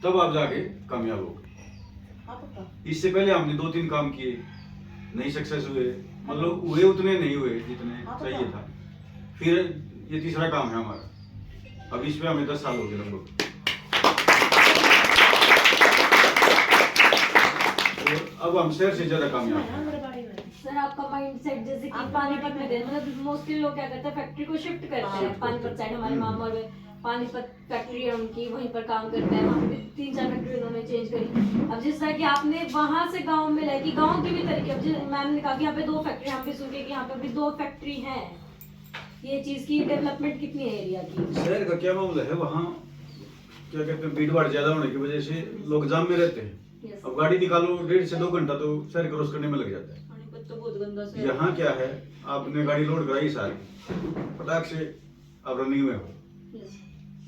तब आप जाके कामयाब होगे। इससे पहले हमने 2-3 काम किए, नहीं सक्सेस हुए, मतलब हुए उतने नहीं हुए जितने चाहिए था। फिर ये तीसरा काम है हमारा, अब इस पे हमें 10 साल हो गए लगभग। तो अब हम शहर से ज्यादा कामयाब हैं। सर आपका माइंडसेट जैसे कि पानीपत में गए, मतलब मोस्टली लोग क्या करते हैं फैक्ट्री को शिफ्ट करते हैं। पानीपत साइड हमारे मामा और पानीपत फैक्ट्री है उनकी, वहीं पर काम करते हैं। वहाँ पे 3-4 फैक्ट्री उन्होंने चेंज करी। अब जिस तरह कि आपने वहाँ से गांव में लाए कि गांव की भी तरीके, अब मैम ने कहा कि यहाँ पे 2 फैक्ट्री, यहाँ पे सुन के कि यहाँ पे भी 2 फैक्ट्री हैं। ये चीज की डेवलपमेंट कितनी है एरिया की? शहर का क्या मामला है, वहाँ क्या कहते हैं, भीड़ भाड़ ज्यादा होने की वजह से लोग जाम में रहते हैं। अब गाड़ी निकालो 1.5 से 2 घंटा तो शहर क्रॉस करने में लग जाता है। यहाँ क्या है, आपने गाड़ी लोड कराई सारी, फटाक से आप रनिंग में हो,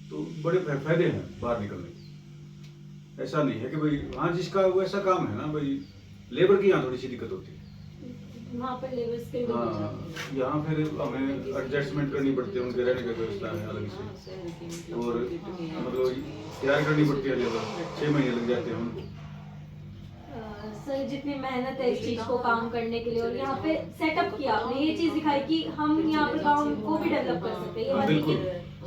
तो बड़े फायदे हैं बाहर निकलने के। ऐसा नहीं है कि भाई हाँ जिसका वो ऐसा काम है ना भाई, लेबर की यहाँ थोड़ी सी दिक्कत होती है। वहाँ पर लेबर स्किल यहाँ फिर हमें एडजस्टमेंट करनी पड़ती है, उनके रहने की व्यवस्था है अलग से, और मतलब तैयार करनी पड़ती है लेबर, 6 महीने लग जाते हैं उनको। सर जितनी मेहनत है इस चीज को काम करने के लिए, और यहाँ पे सेटअप किया आपने, ये चीज दिखाई कि हम यहाँ पर गांव को भी डेवलप कर सकते हैं। ये बात है कि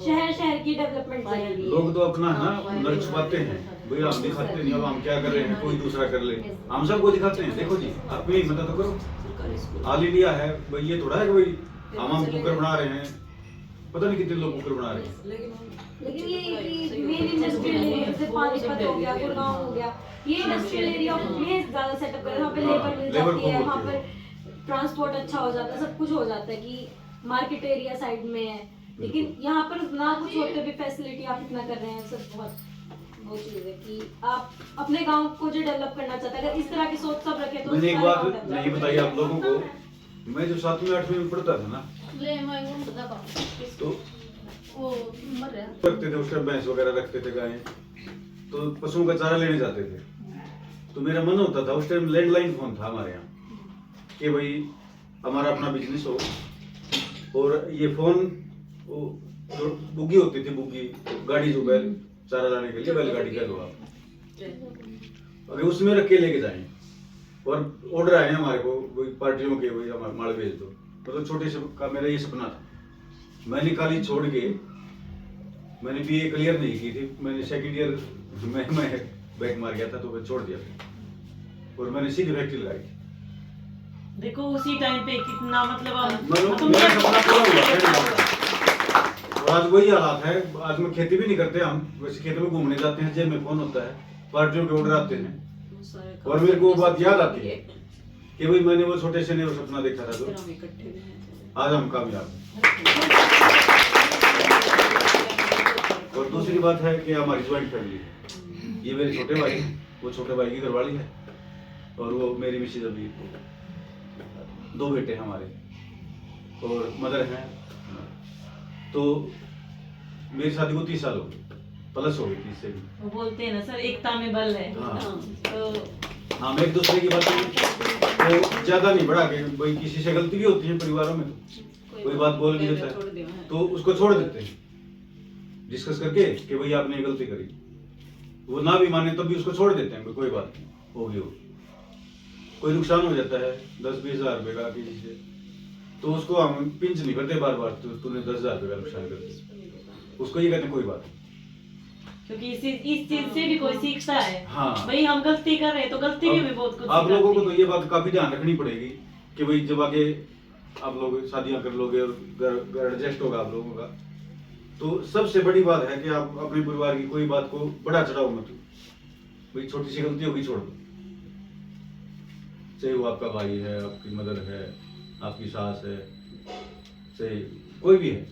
शहर की डेवलपमेंट जरूरी है। लोग तो अपना है ना हुनर छुपाते हैं, भैया हम दिखाते नहीं, अब हम क्या कर रहे हैं, कोई दूसरा कर ले, हम सबको दिखाते हैं। देखो जी आप भी मदद तो करो, हाल ही लिया है भाई, ये थोड़ा है कि भाई हम कुकर बना रहे हैं, पता नहीं कितने लोग कुकर बना रहे हैं। लेकिन ये मेन इंडस्ट्रियल एरिया जैसे पानीपत हो गया, गुड़गांव हो गया, ये इंडस्ट्रियल एरिया में ज्यादा सेटअप कर, वहाँ पे लेबर मिल जाती है, वहाँ पर ट्रांसपोर्ट अच्छा हो जाता है, सब कुछ हो जाता है कि मार्केट एरिया साइड में है। लेकिन यहाँ पर ना कुछ होते भी फैसिलिटी आप इतना कर रहे हैं, सब बहुत वो चीज है कि आप अपने गांव को जो डेवलप करना चाहते हैं, अगर इस तरह की सोच सब रखे तो मैंने एक बात नहीं बताई आप लोगों को, मैं जो 7वीं 8वीं में पढ़ता था ना, तो रखते थे उस टाइम, भैंस वगैरह रखते थे, गायें, तो पशुओं का चारा लेने जाते थे। तो मेरा मन होता था, उस टाइम लैंडलाइन फोन था हमारे यहाँ कि भाई हमारा अपना बिजनेस हो, और ये फोन जो बुगी होती थी, बुगी गाड़ी जो बैल चारा लाने के लिए बैलगाड़ी कह लो आप, अगर उसमें रख के लेके जाएं, और ऑर्डर आए हमारे को कोई पार्टियों के, भाई हमारे माल भेज दो, मतलब छोटे से का मेरा ये सपना था। मैंने कॉलेज छोड़ के, मैंने बीए क्लियर नहीं की थी, मैंने सेकंड ईयर मैं बैक मार गया था, तो मैं छोड़ दिया था और मैंने सीधी फैक्ट्री लगाई। देखो उसी टाइम पे कितना मतलब मेरा सपना पूरा हुआ। और आज वही हालात है, आज में खेती भी नहीं करते हम, वैसे खेतों में घूमने जाते हैं, जेब में फोन होता है, पार्टियों के ऑर्डर आते हैं, और मेरे को वो बात याद आती है कि भाई मैंने वो छोटे से ने वो सपना देखा था, तो आज हम कामयाब। और दूसरी बात है कि हमारी ज्वाइंट फैमिली है, ये मेरे छोटे भाई, वो छोटे भाई की घरवाली है, और वो मेरी मिसेज, अभी 2 बेटे हमारे और मदर हैं। तो मेरी शादी को 30 साल हो गए, प्लस हो गई 30 से भी। वो बोलते हैं ना सर, एकता में बल है। हाँ। तो हम एक दूसरे की बातें तो ज्यादा नहीं बढ़ा के, भाई किसी से गलती भी होती है परिवारों में, तो कोई बात बोल भी देता है तो उसको छोड़ देते हैं डिस्कस करके कि भाई आपने गलती करी, वो ना भी माने तब भी उसको छोड़ देते हैं, कोई बात नहीं होगी, कोई नुकसान हो जाता है 10-20 हजार रुपए का किसी से, तो उसको हम पिंच नहीं करते बार बार, तो तूने 10 हजार रुपए का नुकसान कर दिया, उसको ये कहते कोई बात नहीं, क्योंकि इस चीज से भी कोई सीखता है। हाँ भाई हम गलती कर रहे हैं तो गलती भी हमें बहुत कुछ आप लोगों को तो ये बात काफी ध्यान रखनी पड़ेगी कि भाई जब आगे आप लोग शादियां कर लोगे और घर एडजस्ट होगा आप लोगों का, तो सबसे बड़ी बात है कि आप अपने परिवार की कोई बात को बड़ा चढ़ाओ मत, भाई छोटी सी गलती होगी छोड़ दो, चाहे वो आपका भाई है, आपकी मदर है, आपकी सास है, चाहे कोई भी है,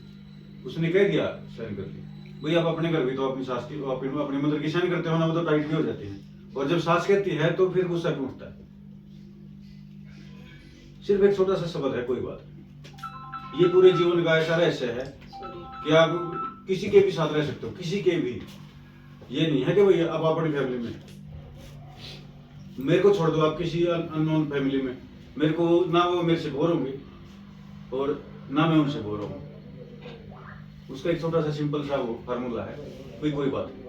उसने कह दिया साइन कर दिया, भाई आप अपने घर भी तो अपनी सास की, अपनी मदर की साइन करते हो ना, वो तो टाइट भी हो जाती है, और जब सास कहती है तो फिर गुस्सा क्यों उठता है। सिर्फ एक छोटा सा शब्द है, कोई बात, ये पूरे जीवन का ऐसा रहस्य है कि आप किसी के भी साथ रह सकते हो, किसी के भी, ये नहीं है कि भाई आप अपनी फैमिली में, मेरे को छोड़ दो आप किसी अननोन फैमिली में, मेरे को ना वो मेरे से बोर होंगे और ना मैं उनसे बोर होऊंगा। उसका एक छोटा सा सिंपल सा वो फार्मूला है, कोई बात नहीं।